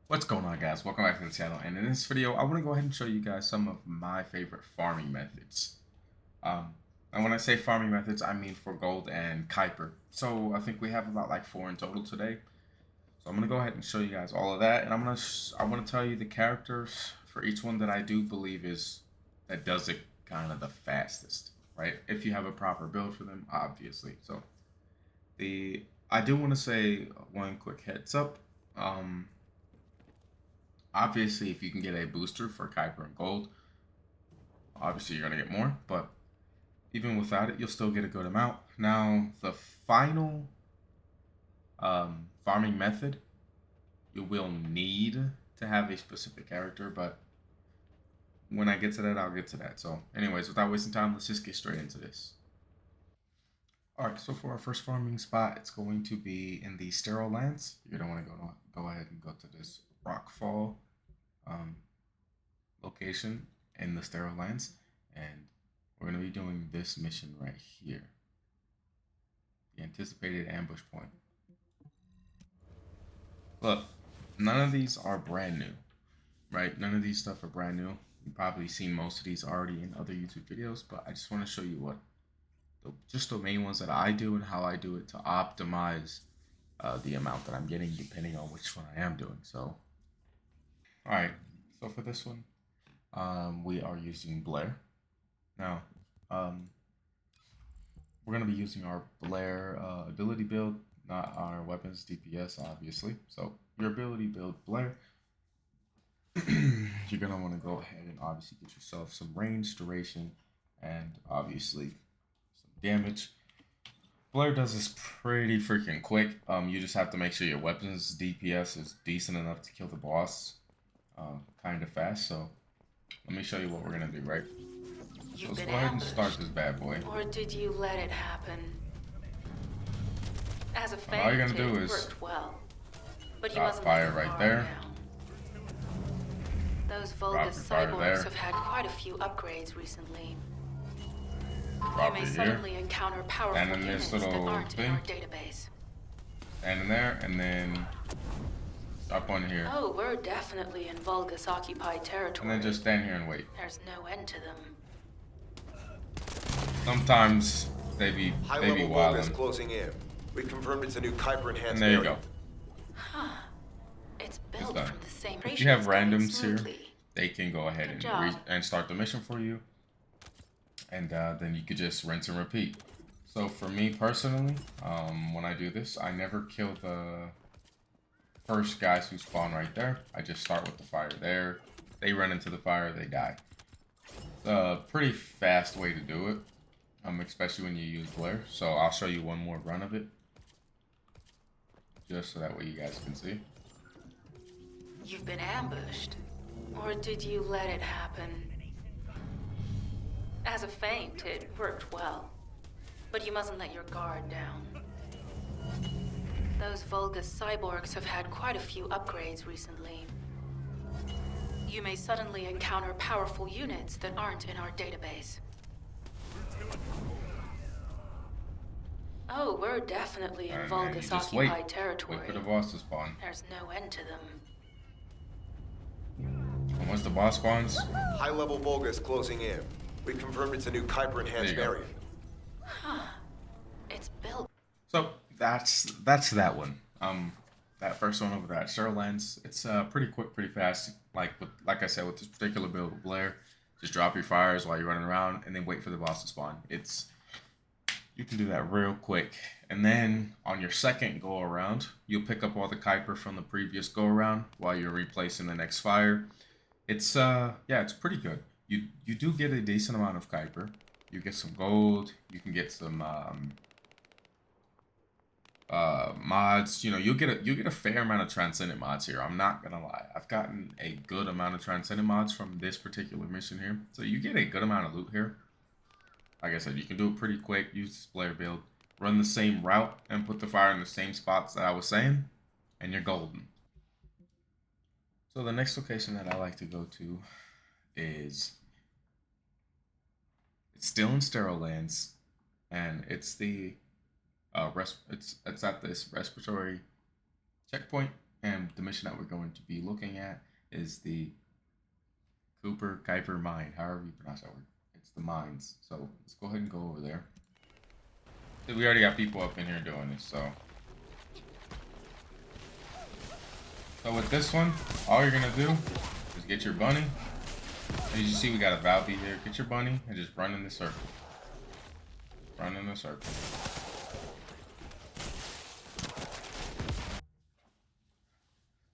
What's going on, guys? Welcome back to the channel, and in this video I want to go ahead and show you guys some of my favorite farming methods. um, and when I say farming methods, I mean for gold and Kuiper. So I think we have about like 4 in total today, so I'm going to go ahead and show you guys all of that, and I want to tell you the characters for each one that I do believe that does it kind of the fastest, right? If you have a proper build for them, obviously. So I do want to say one quick heads up. Obviously, if you can get a booster for Kuiper and Gold, obviously you're going to get more, but even without it, you'll still get a good amount. Now, the final farming method, you will need to have a specific character, but when I get to that, I'll get to that. So anyways, without wasting time, let's just get straight into this. Alright, so for our first farming spot, it's going to be in the sterile lands. You're going to want to go ahead and go to this rockfall location in the sterile lands, and we're going to be doing this mission right here, the anticipated ambush point. Look, none of these are brand new, right? None of these stuff are brand new. You've probably seen most of these already in other YouTube videos, but I just want to show you just the main ones that I do and how I do it to optimize the amount that I'm getting depending on which one I am doing. So, all right, so for this one, we are using Blair. Now, we're going to be using our Blair ability build, not our weapons DPS, obviously. So your ability build Blair, you're going to want to go ahead and obviously get yourself some range, duration, and obviously some damage. Blair does this pretty freaking quick. You just have to make sure your weapons DPS is decent enough to kill the boss kind of fast. So let me show you what we're going to do, right? So let's go ahead and start this bad boy. Or did you let it happen? As a fan, all you're gonna do is worked well, but you must fire right there. Those Vulgus cyborgs have had quite a few upgrades recently. Drop you may suddenly encounter powerful units that aren't in our database. Stand in there, and then up on here. Oh, we're definitely in Vulgus occupied territory. And then just stand here and wait. There's no end to them. Sometimes they be wildin'. Closing in. We confirmed it's a new Kuiper enhanced. And there you go. Huh. It's built from the same. If you have randoms here, they can go ahead and start the mission for you, and then you could just rinse and repeat. So for me personally, when I do this, I never kill the first guys who spawn right there. I just start with the fire there. They run into the fire, they die. It's a pretty fast way to do it. Especially when you use Blair. So I'll show you one more run of it, just so that way you guys can see. You've been ambushed, or did you let it happen? As a feint, it worked well, but you mustn't let your guard down. Those Vulgus cyborgs have had quite a few upgrades recently. You may suddenly encounter powerful units that aren't in our database. Oh, we're definitely in Vulgus occupied territory. Wait for the boss to spawn. There's no end to them. And once the boss spawns, high-level Vulgus closing in. We confirmed it's a new Kuiper enhanced variant. Huh. It's built. So that's that one. That first one over there at Sterile Lands, it's pretty quick, pretty fast. Like I said, with this particular build with Blair, just drop your fires while you're running around, and then wait for the boss to spawn. You can do that real quick, and then on your second go around, you'll pick up all the Kuiper from the previous go around while you're replacing the next fire. It's it's pretty good. You do get a decent amount of Kuiper. You get some gold. You can get some mods. You know, you get a fair amount of Transcendent mods here. I'm not gonna lie. I've gotten a good amount of Transcendent mods from this particular mission here. So you get a good amount of loot here. Like I said, you can do it pretty quick. Use this Blair build. Run the same route and put the fire in the same spots that I was saying, and you're golden. So the next location that I like to go to is, it's still in Sterile Lands, and it's the it's at this respiratory checkpoint And the mission that we're going to be looking at is the Kuiper mine, however you pronounce that word. It's the mines. So let's go ahead and go over there. We already got people up in here doing this, so. So with this one, all you're gonna do is get your bunny. As you see, we got a Valby here. Get your bunny and just run in the circle. Run in the circle.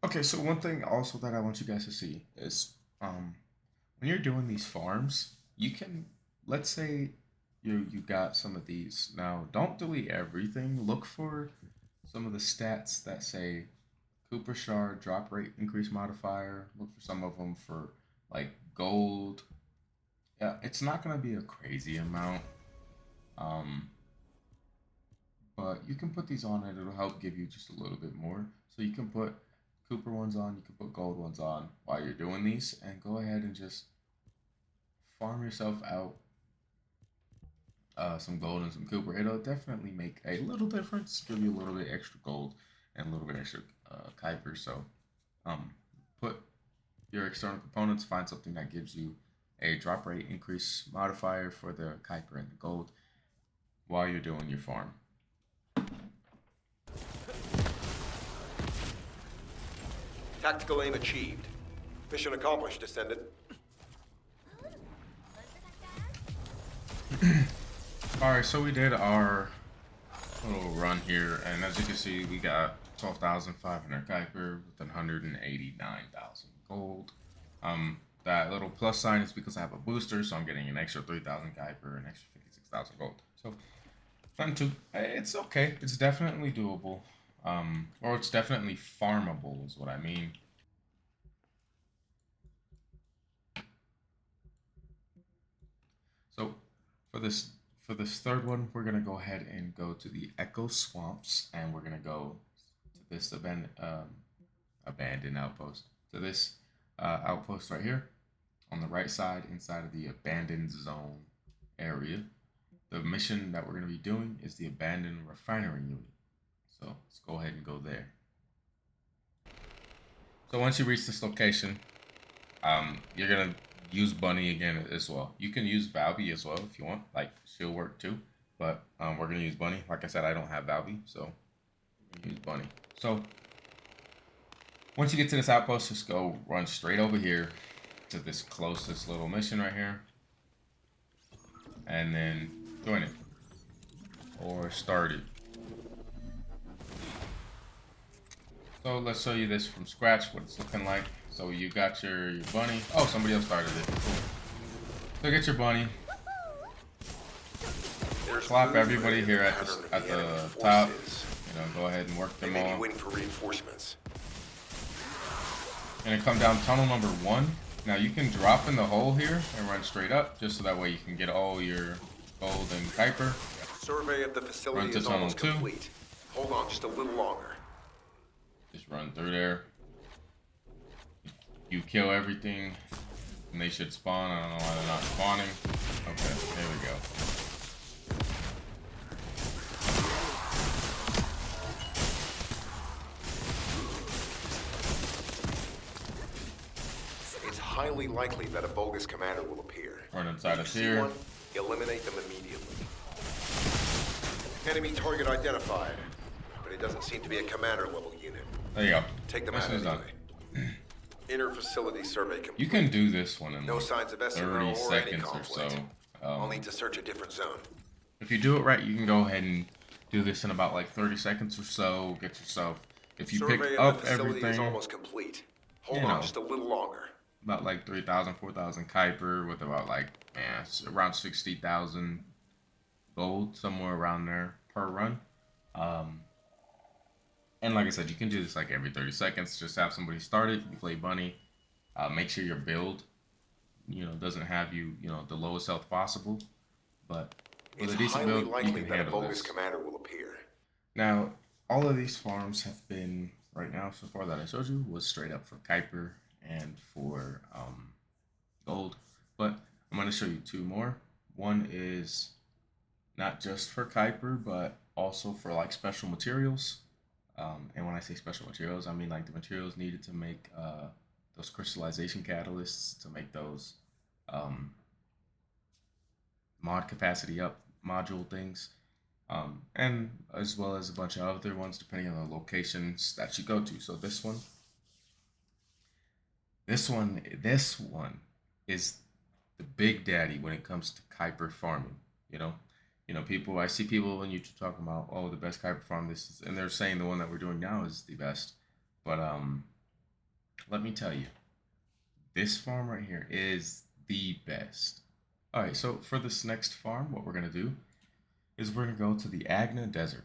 Okay, so one thing also that I want you guys to see is when you're doing these farms, you can, let's say you got some of these. Now, don't delete everything. Look for some of the stats that say Kuiper shard, drop rate increase modifier. Look for some of them for like gold. Yeah, it's not gonna be a crazy amount. Um, but you can put these on and it'll help give you just a little bit more. So you can put Kuiper ones on, you can put gold ones on while you're doing these, and go ahead and just farm yourself out some gold and some Kuiper. It'll definitely make a little difference, give you a little bit extra gold and a little bit extra Kuiper. So put your external components, find something that gives you a drop rate increase modifier for the Kuiper and the gold while you're doing your farm. Tactical aim achieved. Mission accomplished, Descendant. Alright, so we did our little run here, and as you can see, we got 12,500 Kuiper with 189,000 gold. That little plus sign is because I have a booster, so I'm getting an extra 3,000 Kuiper, an extra 56,000 gold. So, nothing too, it's okay. It's definitely doable. Or it's definitely farmable is what I mean. So for this third one, we're gonna go ahead and go to the Echo Swamps, and we're gonna go to this abandoned outpost. To this outpost right here on the right side, inside of the abandoned zone area. The mission that we're gonna be doing is the abandoned refinery unit. So let's go ahead and go there. So once you reach this location, you're gonna use Bunny again as well. You can use Valby as well if you want, like she'll work too. But we're gonna use Bunny. Like I said, I don't have Valby, so use Bunny. So once you get to this outpost, just go run straight over here to this closest little mission right here, and then join it or start it. So let's show you this from scratch, what it's looking like. So you got your bunny. Oh, somebody else started it. Cool. So get your bunny. Slap everybody here at the top. You know, go ahead and work them all. Waiting for reinforcements. Gonna come down tunnel number 1. Now you can drop in the hole here and run straight up, just so that way you can get all your gold and Kuiper. Survey of the facility is almost complete. Hold on just a little longer. Just run through there. You kill everything, and they should spawn. I don't know why they're not spawning. Okay, there we go. It's highly likely that a bogus commander will appear. Run inside us here. One, eliminate them immediately. Enemy target identified, but it doesn't seem to be a commander level unit. There you go. Take them out anyway. Inner facility survey complete. You can do this one in no signs of 30 seconds or so. I'll need to search a different zone. If you do it right, you can go ahead and do this in about like 30 seconds or so. Get yourself, if you survey pick of up the facility everything, is almost complete. Hold on just a little longer. About like 3,000, 4,000 Kuiper with about like around 60,000 gold, somewhere around there per run. And like I said, you can do this like every 30 seconds. Just have somebody start it. You play Bunny. Make sure your build, doesn't have you, the lowest health possible. But with a decent build, you can handle this. Commander will appear. Now, all of these farms have been, right now, so far that I showed you, was straight up for Kuiper and for gold. But I'm going to show you 2 more. One is not just for Kuiper, but also for like special materials. And when I say special materials, I mean like the materials needed to make those crystallization catalysts to make those um, mod capacity up module things, and as well as a bunch of other ones depending on the locations that you go to. So this one is the big daddy when it comes to Kuiper farming. You know, people. I see people on YouTube talking about, oh, the best Kuiper farm. This is, and they're saying the one that we're doing now is the best. But let me tell you, this farm right here is the best. All right, so for this next farm, what we're gonna do is we're gonna go to the Agna Desert.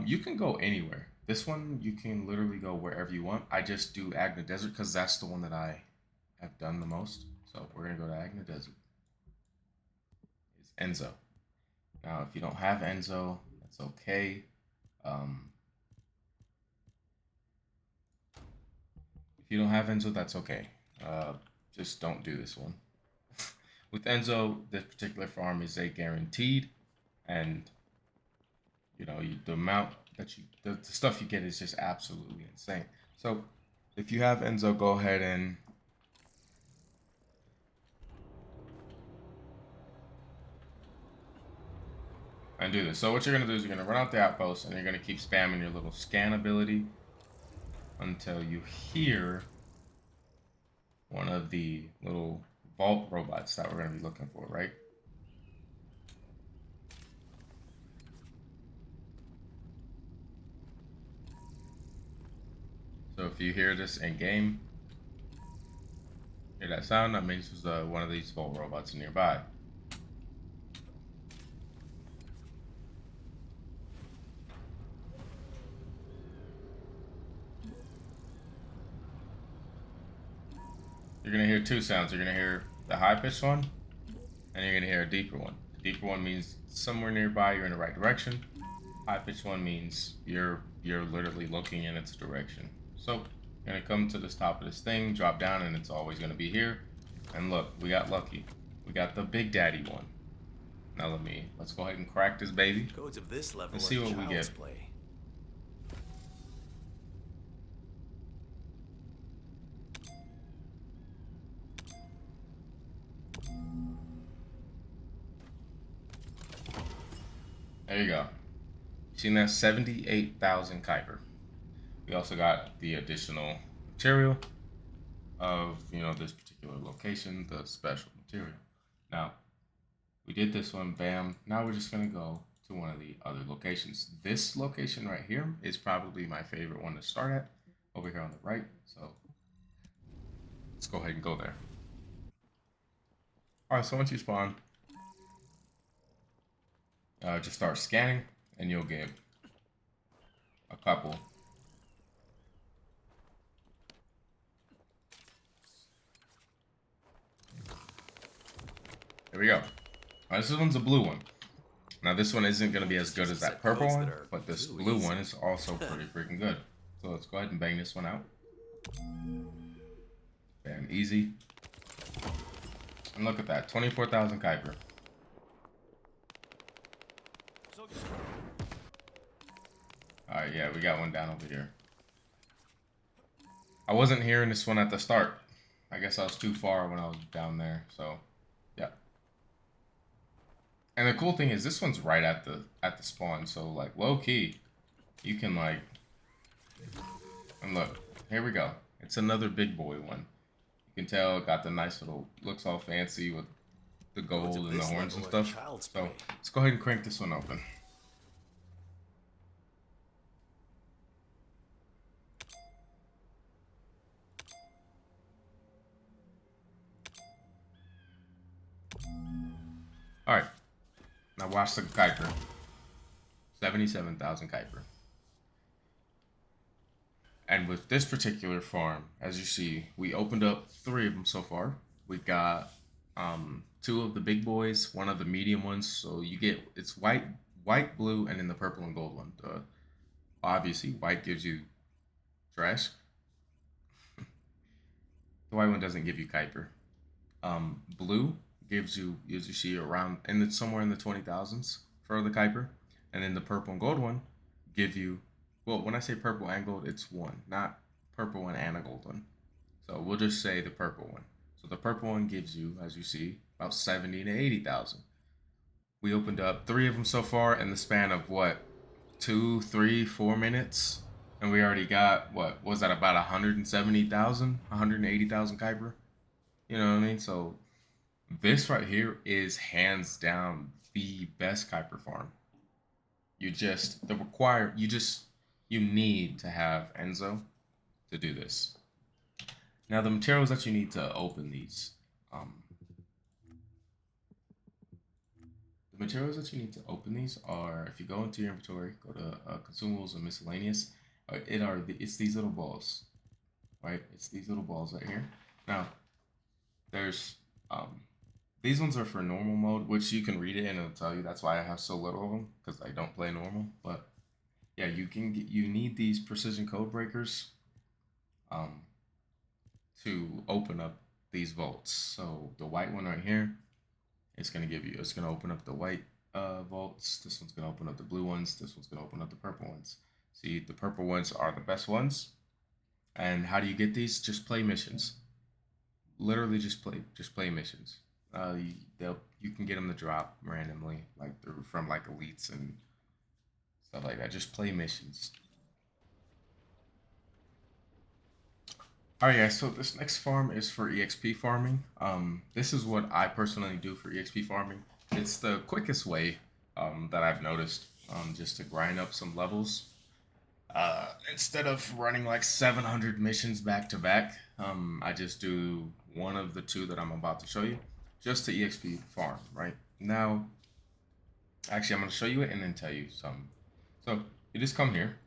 You can go anywhere. This one you can literally go wherever you want. I just do Agna Desert because that's the one that I have done the most. So we're gonna go to Agna Desert. It's Enzo. Now, if you don't have Enzo, that's okay. Um, if you don't have Enzo, that's okay. Just don't do this one. With Enzo, this particular farm is a guaranteed, and the amount that the stuff you get is just absolutely insane. So, if you have Enzo, go ahead and do this. So what you're gonna do is you're gonna run out the outpost and you're gonna keep spamming your little scan ability until you hear one of the little vault robots that we're gonna be looking for, right? So if you hear this in game, hear that sound, that means there's one of these vault robots nearby. You're gonna hear two sounds. You're gonna hear the high-pitched one, and you're gonna hear a deeper one. The deeper one means somewhere nearby, you're in the right direction. High-pitched one means you're literally looking in its direction. So you're gonna come to this top of this thing, drop down, and it's always gonna be here. And look, we got lucky. We got the Big Daddy one. Now let's go ahead and crack this baby. Codes of this level and see what we get. Play. There you go. Seen that 78,000 Kuiper. We also got the additional material of this particular location, the special material. Now, we did this one, bam. Now we're just gonna go to one of the other locations. This location right here is probably my favorite one to start at, over here on the right. So let's go ahead and go there. All right, so once you spawn, just start scanning, and you'll get a couple. There we go. This one's a blue one. Now this one isn't going to be as good as that purple one, but this blue one is also pretty freaking good. So let's go ahead and bang this one out. Bam, easy. And look at that, 24,000 Kuiper. Alright, yeah, we got one down over here. I wasn't hearing this one at the start. I guess I was too far when I was down there, so yeah. And the cool thing is this one's right at the spawn, so like low key, you can like, and look, here we go. It's another big boy one. You can tell it got the nice little, looks all fancy with the gold and the horns and stuff. So let's go ahead and crank this one open. All right, now watch the Kuiper. 77,000 Kuiper. And with this particular farm, as you see, we opened up 3 of them so far. We got 2 of the big boys, 1 of the medium ones. So you get, it's white, blue, and then the purple and gold one. Obviously, white gives you trash. The white one doesn't give you Kuiper. Blue gives you, as you see, around, and it's somewhere in the 20,000s for the Kuiper. And then the purple and gold one give you Well, when I say purple and gold, it's one, not purple one and a gold one. So we'll just say the purple one. So the purple one gives you, as you see, about 70 to 80,000. We opened up 3 of them so far in the span of what, 2, 3, 4 minutes, and we already got what was that, about 170,000, 180,000 Kuiper. You know what I mean? So this right here is hands down the best Kuiper farm. You need to have Enzo to do this. Now the materials that you need to open these, are, if you go into your inventory, go to consumables and miscellaneous. It's these little balls, right? It's these little balls right here. Now there's these ones are for normal mode, which you can read it and it'll tell you. That's why I have so little of them, because I don't play normal. But yeah, you need these precision code breakers to open up these vaults. So the white one right here, it's gonna open up the white vaults. This one's gonna open up the blue ones. This one's gonna open up the purple ones. See, the purple ones are the best ones. And how do you get these? Just play missions. Literally, just play missions. You can get them to drop randomly, like from like elites and stuff like that. Just play missions. All right, guys. So this next farm is for EXP farming. This is what I personally do for EXP farming. It's the quickest way that I've noticed, just to grind up some levels. Instead of running like 700 missions back to back, I just do one of the 2 that I'm about to show you, just to EXP farm. Right now, actually, I'm going to show you it and then tell you something. So you just come here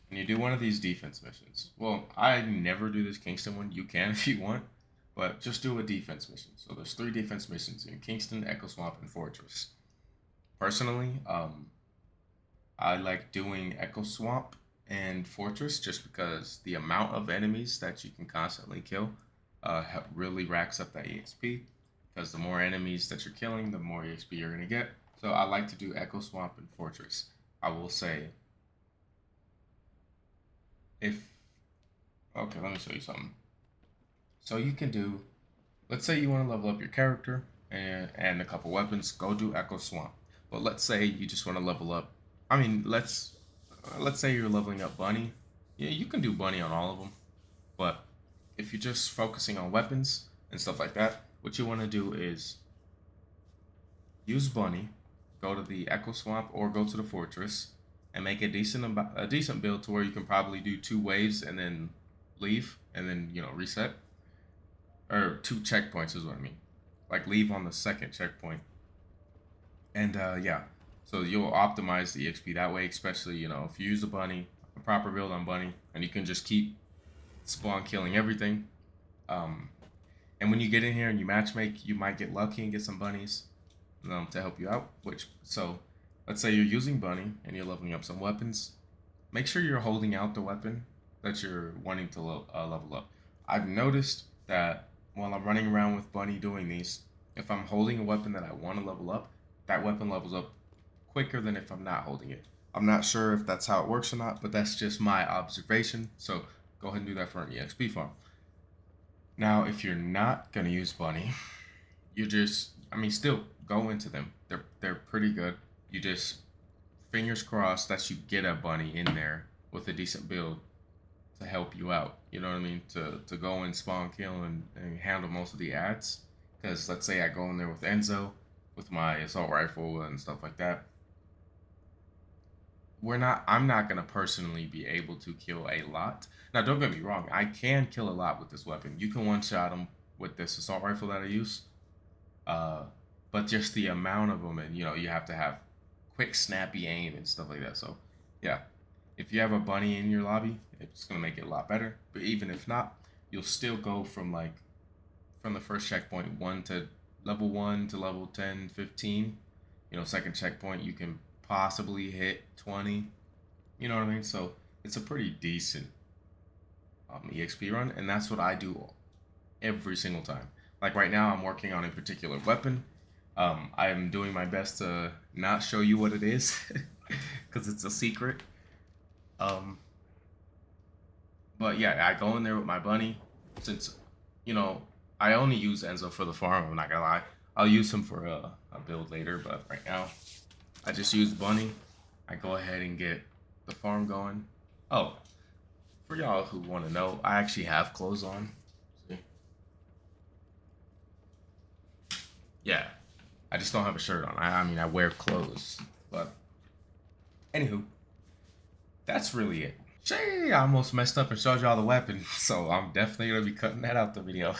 and you do one of these defense missions. Well, I never do this Kingston one. You can if you want, but just do a defense mission. So there's 3 defense missions in Kingston, Echo Swamp, and Fortress. Personally, I like doing Echo Swamp and Fortress just because the amount of enemies that you can constantly kill really racks up that EXP. Because the more enemies that you're killing, the more EXP you're going to get. So I like to do Echo Swamp and Fortress. I will say, okay, let me show you something. So you can do, let's say you want to level up your character and a couple weapons, go do Echo Swamp. But let's say you just want to level up, let's say you're leveling up Bunny. Yeah, you can do Bunny on all of them. But if you're just focusing on weapons and stuff like that, what you want to do is use Bunny, go to the Echo Swamp or go to the Fortress, and make a decent build to where you can probably do 2 waves and then leave and then reset. Or 2 checkpoints is what I mean. Like leave on the 2nd checkpoint. And yeah, so you'll optimize the EXP that way, especially if you use a proper build on Bunny, and you can just keep spawn killing everything. And when you get in here and you matchmake, you might get lucky and get some bunnies to help you out. So let's say you're using Bunny and you're leveling up some weapons. Make sure you're holding out the weapon that you're wanting to level up. I've noticed that while I'm running around with Bunny doing these, if I'm holding a weapon that I want to level up, that weapon levels up quicker than if I'm not holding it. I'm not sure if that's how it works or not, but that's just my observation. So go ahead and do that for an EXP farm. Now, if you're not going to use Bunny, still go into them. They're pretty good. You just, fingers crossed that you get a Bunny in there with a decent build to help you out. You know what I mean? To go and spawn kill and handle most of the ads. Because let's say I go in there with Enzo, with my assault rifle and stuff like that. I'm not going to personally be able to kill a lot. Now, don't get me wrong. I can kill a lot with this weapon. You can one-shot them with this assault rifle that I use. But just the amount of them, and you have to have quick, snappy aim and stuff like that. So, yeah. If you have a Bunny in your lobby, it's going to make it a lot better. But even if not, you'll still go from the first checkpoint, level 1 to level 10, 15. 2nd checkpoint, you can possibly hit 20. You know what I mean? So it's a pretty decent EXP run, and that's what I do every single time. Like right now, I'm working on a particular weapon. I am doing my best to not show you what it is because it's a secret. Um, but yeah, I go in there with my bunny since, you know, I only use Enzo for the farm. I'm not gonna lie. I'll use him for a build later, but right now I just use the bunny. I go ahead and get the farm going. Oh, for y'all who want to know, I actually have clothes on. See? Yeah, I just don't have a shirt on. I mean, I wear clothes, but anywho, that's really it. Shay, I almost messed up and showed y'all the weapon, so I'm definitely gonna be cutting that out the video.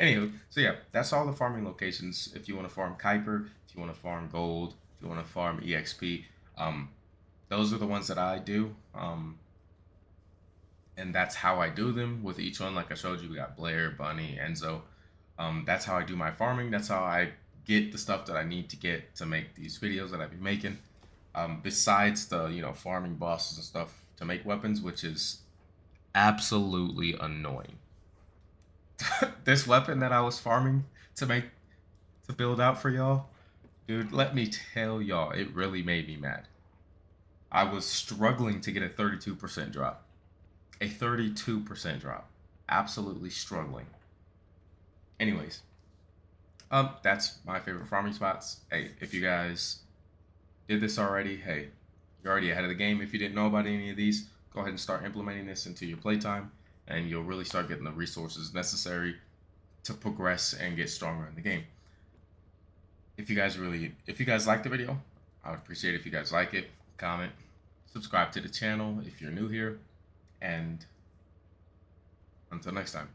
Anywho, so yeah, that's all the farming locations. If you want to farm Kuiper, if you want to farm gold, if you want to farm EXP, um, those are the ones that I do. And that's how I do them with each one. Like I showed you, we got Blair, Bunny, Enzo. That's how I do my farming. That's how I get the stuff that I need to get to make these videos that I be making. Besides the farming bosses and stuff to make weapons, which is absolutely annoying. This weapon that I was farming to build out for y'all, dude, let me tell y'all, it really made me mad. I was struggling to get a 32% drop. A 32% drop. Absolutely struggling. Anyways, that's my favorite farming spots. Hey, if you guys did this already, hey, you're already ahead of the game. If you didn't know about any of these, go ahead and start implementing this into your playtime, and you'll really start getting the resources necessary to progress and get stronger in the game. If you guys like the video, I would appreciate it if you guys like it, comment, subscribe to the channel if you're new here, and until next time.